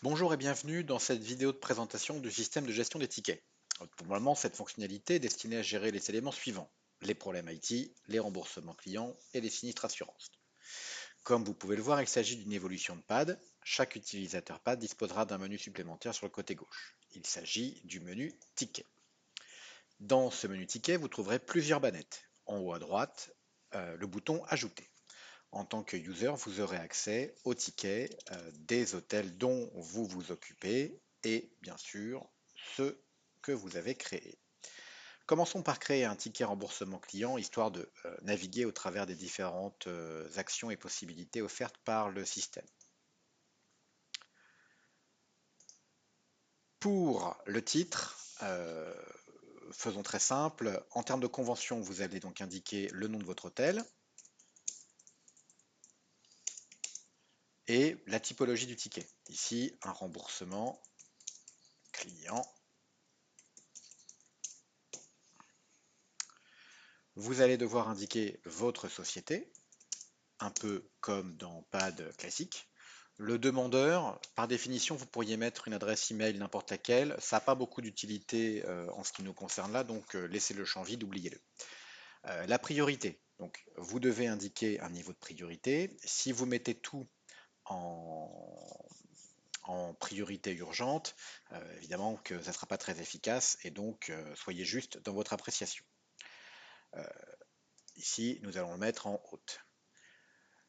Bonjour et bienvenue dans cette vidéo de présentation du système de gestion des tickets. Normalement, cette fonctionnalité est destinée à gérer les éléments suivants: les problèmes IT, les remboursements clients et les sinistres assurances. Comme vous pouvez le voir, il s'agit d'une évolution de pad. Chaque utilisateur pad disposera d'un menu supplémentaire sur le côté gauche. Il s'agit du menu ticket. Dans ce menu ticket, vous trouverez plusieurs bannettes. En haut à droite, le bouton ajouter. En tant que user, vous aurez accès aux tickets des hôtels dont vous vous occupez et bien sûr ceux que vous avez créés. Commençons par créer un ticket remboursement client histoire de naviguer au travers des différentes actions et possibilités offertes par le système. Pour le titre, faisons très simple. En termes de convention, vous allez donc indiquer le nom de votre hôtel et la typologie du ticket. Ici, un remboursement client. Vous allez devoir indiquer votre société, un peu comme dans PAD classique. Le demandeur, par définition, vous pourriez mettre une adresse email n'importe laquelle. Ça n'a pas beaucoup d'utilité en ce qui nous concerne là, donc laissez le champ vide, oubliez-le. La priorité. Donc, vous devez indiquer un niveau de priorité. Si vous mettez tout en, en priorité urgente, évidemment que ça ne sera pas très efficace et donc soyez juste dans votre appréciation. Ici, nous allons le mettre en haute.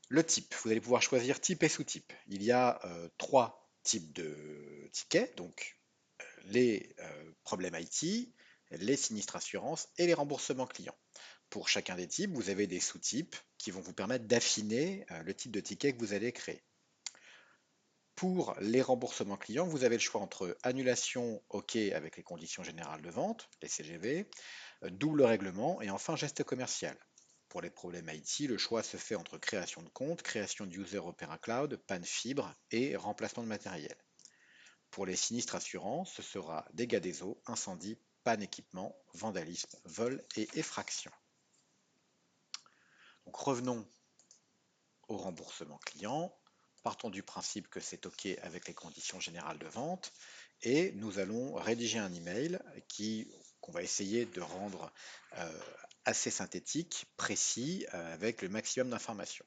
Le type, vous allez pouvoir choisir type et sous-type. Il y a trois types de tickets, donc les problèmes IT, les sinistres assurances et les remboursements clients. Pour chacun des types, vous avez des sous-types qui vont vous permettre d'affiner le type de ticket que vous allez créer. Pour les remboursements clients, vous avez le choix entre annulation OK avec les conditions générales de vente, les CGV, double règlement et enfin geste commercial. Pour les problèmes IT, le choix se fait entre création de compte, création de user Opera Cloud, panne fibre et remplacement de matériel. Pour les sinistres assurances, ce sera dégâts des eaux, incendie, panne équipement, vandalisme, vol et effraction. Donc revenons au remboursement client. Partons du principe que c'est OK avec les conditions générales de vente et nous allons rédiger un email qu'on va essayer de rendre assez synthétique, précis, avec le maximum d'informations.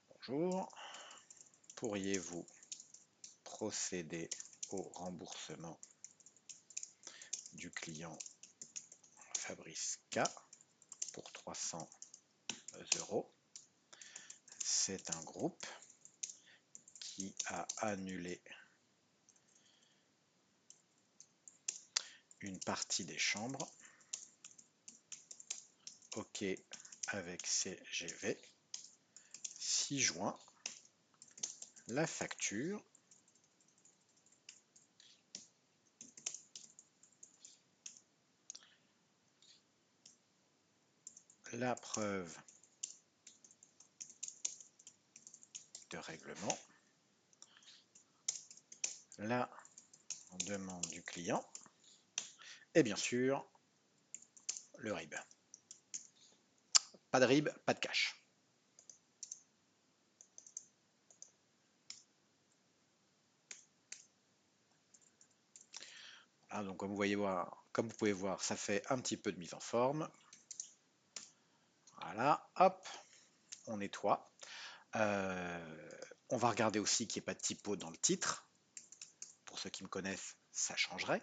Bonjour, pourriez-vous procéder au remboursement du client Fabrice K pour 300 euros? C'est un groupe qui a annulé une partie des chambres. OK avec CGV. 6 juin. La facture. La preuve de règlement. La demande du client. Et bien sûr, le RIB. Pas de RIB, pas de cash. Ah, donc comme vous pouvez voir, ça fait un petit peu de mise en forme. Voilà, hop, on nettoie. On va regarder aussi qu'il n'y ait pas de typo dans le titre. Pour ceux qui me connaissent, ça changerait.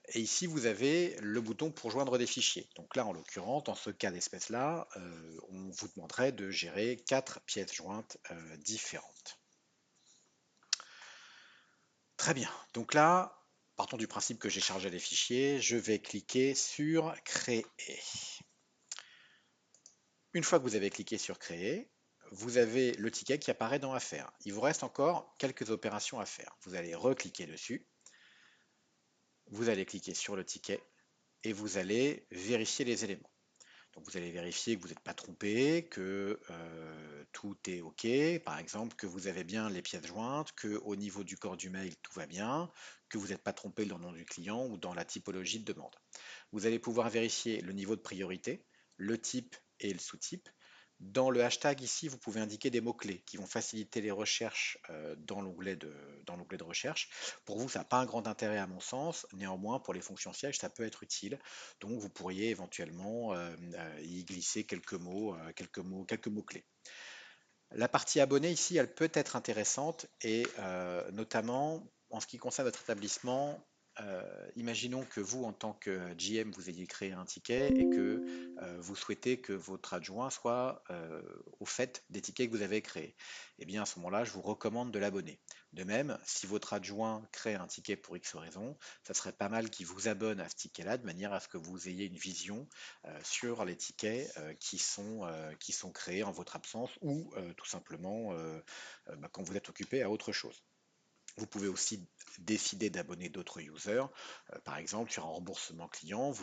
Et ici, vous avez le bouton pour joindre des fichiers. Donc là, en l'occurrence, dans ce cas d'espèce-là, on vous demanderait de gérer 4 pièces jointes différentes. Très bien. Donc là, partons du principe que j'ai chargé les fichiers. Je vais cliquer sur Créer. Une fois que vous avez cliqué sur Créer, vous avez le ticket qui apparaît dans Affaires. Il vous reste encore quelques opérations à faire. Vous allez recliquer dessus. Vous allez cliquer sur le ticket et vous allez vérifier les éléments. Donc vous allez vérifier que vous n'êtes pas trompé, que tout est OK, par exemple que vous avez bien les pièces jointes, qu'au niveau du corps du mail tout va bien, que vous n'êtes pas trompé dans le nom du client ou dans la typologie de demande. Vous allez pouvoir vérifier le niveau de priorité, le type et le sous-type. Dans le hashtag ici, vous pouvez indiquer des mots-clés qui vont faciliter les recherches dans l'onglet de recherche. Pour vous, ça n'a pas un grand intérêt à mon sens. Néanmoins, pour les fonctions sièges, ça peut être utile. Donc, vous pourriez éventuellement y glisser quelques mots-clés. La partie abonné ici, elle peut être intéressante et notamment en ce qui concerne votre établissement, imaginons que vous, en tant que GM, vous ayez créé un ticket et que vous souhaitez que votre adjoint soit au fait des tickets que vous avez créés. Eh bien, à ce moment-là, je vous recommande de l'abonner. De même, si votre adjoint crée un ticket pour X raison, ça serait pas mal qu'il vous abonne à ce ticket-là de manière à ce que vous ayez une vision sur les tickets qui sont créés en votre absence ou tout simplement quand vous êtes occupé à autre chose. Vous pouvez aussi décider d'abonner d'autres users. Par exemple, sur un remboursement client,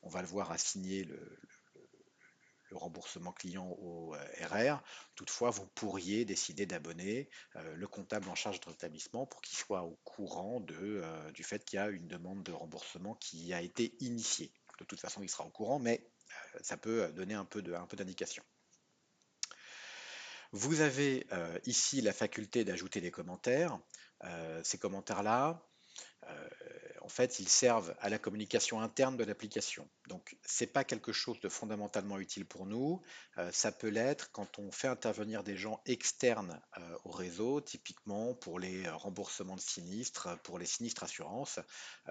on va le voir, assigner le remboursement client au RR. Toutefois, vous pourriez décider d'abonner le comptable en charge de votre établissement pour qu'il soit au courant du fait qu'il y a une demande de remboursement qui a été initiée. De toute façon, il sera au courant, mais ça peut donner un peu d'indication. Vous avez ici la faculté d'ajouter des commentaires. Ces commentaires-là, euh, en fait, ils servent à la communication interne de l'application. Donc, c'est pas quelque chose de fondamentalement utile pour nous. Ça peut l'être quand on fait intervenir des gens externes au réseau, typiquement pour les remboursements de sinistres, pour les sinistres assurances,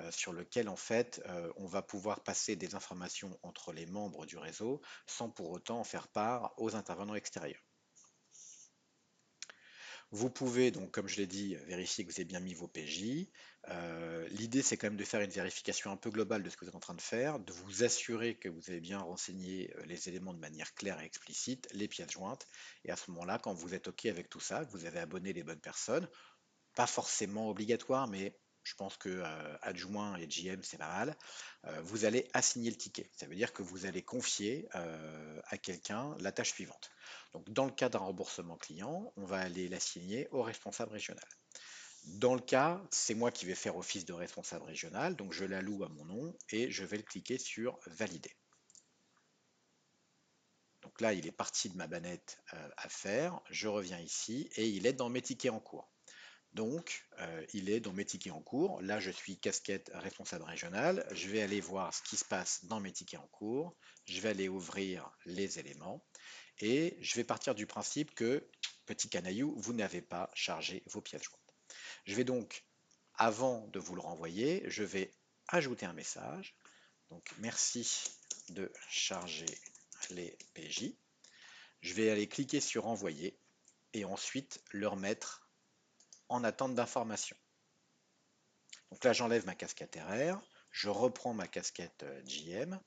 sur lequel en fait on va pouvoir passer des informations entre les membres du réseau sans pour autant en faire part aux intervenants extérieurs. Vous pouvez donc, comme je l'ai dit, vérifier que vous avez bien mis vos PJ. L'idée, c'est quand même de faire une vérification un peu globale de ce que vous êtes en train de faire, de vous assurer que vous avez bien renseigné les éléments de manière claire et explicite, les pièces jointes. Et à ce moment-là, quand vous êtes OK avec tout ça, que vous avez abonné les bonnes personnes, pas forcément obligatoire, mais je pense que adjoint et GM, c'est pas mal. Vous allez assigner le ticket. Ça veut dire que vous allez confier à quelqu'un la tâche suivante. Donc, dans le cas d'un remboursement client, on va aller l'assigner au responsable régional. Dans le cas, c'est moi qui vais faire office de responsable régional, donc je l'alloue à mon nom et je vais le cliquer sur valider. Donc là, il est parti de ma banette à faire. Je reviens ici et il est dans mes tickets en cours. Donc, il est dans mes tickets en cours. Là, je suis casquette responsable régional. Je vais aller voir ce qui se passe dans mes tickets en cours. Je vais aller ouvrir les éléments. Et je vais partir du principe que, petit canaillou, vous n'avez pas chargé vos pièces jointes. Je vais donc, avant de vous le renvoyer, je vais ajouter un message. Donc, merci de charger les PJ. Je vais aller cliquer sur envoyer et ensuite le remettre en attente d'information. Donc là, j'enlève ma casquette RR, je reprends ma casquette GM,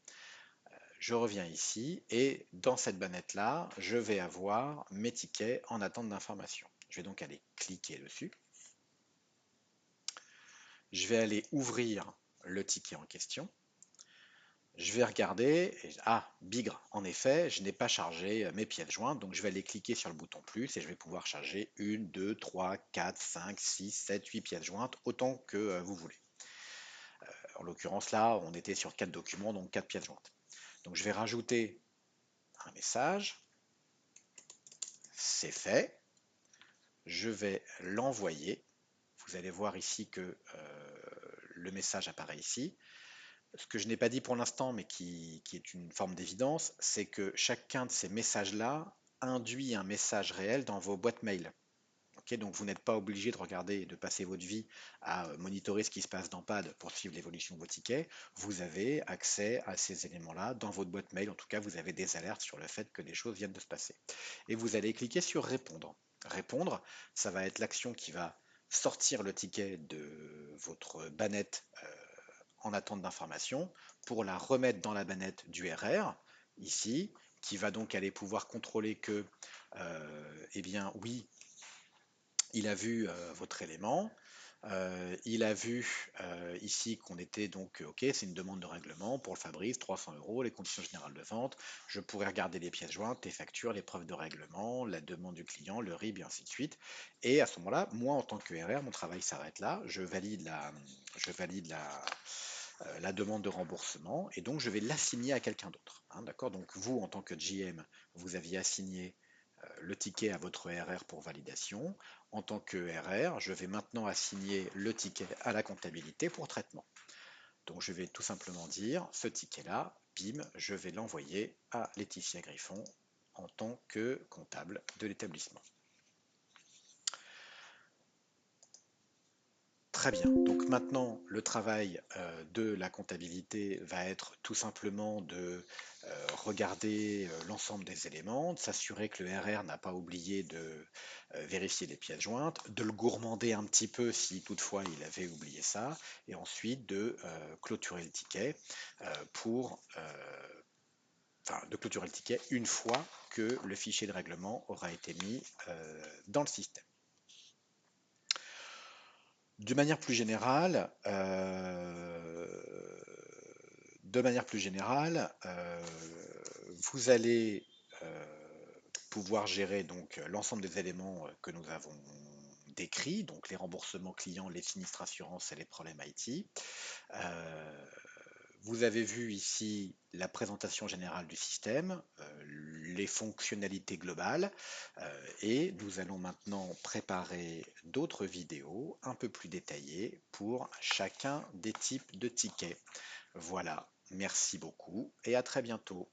je reviens ici et dans cette bannette-là, je vais avoir mes tickets en attente d'information. Je vais donc aller cliquer dessus. Je vais aller ouvrir le ticket en question. Je vais regarder, et, bigre, en effet, je n'ai pas chargé mes pièces jointes, donc je vais aller cliquer sur le bouton plus et je vais pouvoir charger 1, 2, 3, 4, 5, 6, 7, 8 pièces jointes, autant que vous voulez. En l'occurrence là, on était sur 4 documents, donc 4 pièces jointes. Donc je vais rajouter un message, c'est fait, je vais l'envoyer. Vous allez voir ici que le message apparaît ici. Ce que je n'ai pas dit pour l'instant, mais qui est une forme d'évidence, c'est que chacun de ces messages-là induit un message réel dans vos boîtes mail. Okay, donc vous n'êtes pas obligé de regarder et de passer votre vie à monitorer ce qui se passe dans PAD pour suivre l'évolution de vos tickets. Vous avez accès à ces éléments-là dans votre boîte mail. En tout cas, vous avez des alertes sur le fait que des choses viennent de se passer. Et vous allez cliquer sur répondre. Répondre, ça va être l'action qui va sortir le ticket de votre bannette en attente d'information pour la remettre dans la bannette du RR, ici, qui va donc aller pouvoir contrôler que, eh bien, oui, il a vu votre élément, il a vu ici qu'on était donc OK, c'est une demande de règlement pour le Fabrice, 300 euros, les conditions générales de vente. Je pourrais regarder les pièces jointes, les factures, les preuves de règlement, la demande du client, le RIB et ainsi de suite. Et à ce moment-là, moi en tant que RR, mon travail s'arrête là. Je valide la demande de remboursement et donc je vais l'assigner à quelqu'un d'autre, hein, d'accord? Donc vous, en tant que GM, vous aviez assigné le ticket à votre RR pour validation. En tant que RR, je vais maintenant assigner le ticket à la comptabilité pour traitement. Donc je vais tout simplement dire, ce ticket-là, bim, je vais l'envoyer à Laetitia Griffon en tant que comptable de l'établissement. Très bien. Donc maintenant, le travail de la comptabilité va être tout simplement de regarder l'ensemble des éléments, de s'assurer que le RR n'a pas oublié de vérifier les pièces jointes, de le gourmander un petit peu si toutefois il avait oublié ça, et ensuite de clôturer le ticket de clôturer le ticket une fois que le fichier de règlement aura été mis dans le système. De manière plus générale, vous allez pouvoir gérer donc l'ensemble des éléments que nous avons décrits, donc les remboursements clients, les sinistres assurances et les problèmes IT. Vous avez vu ici la présentation générale du système, les fonctionnalités globales, et nous allons maintenant préparer d'autres vidéos un peu plus détaillées pour chacun des types de tickets. Voilà, merci beaucoup et à très bientôt.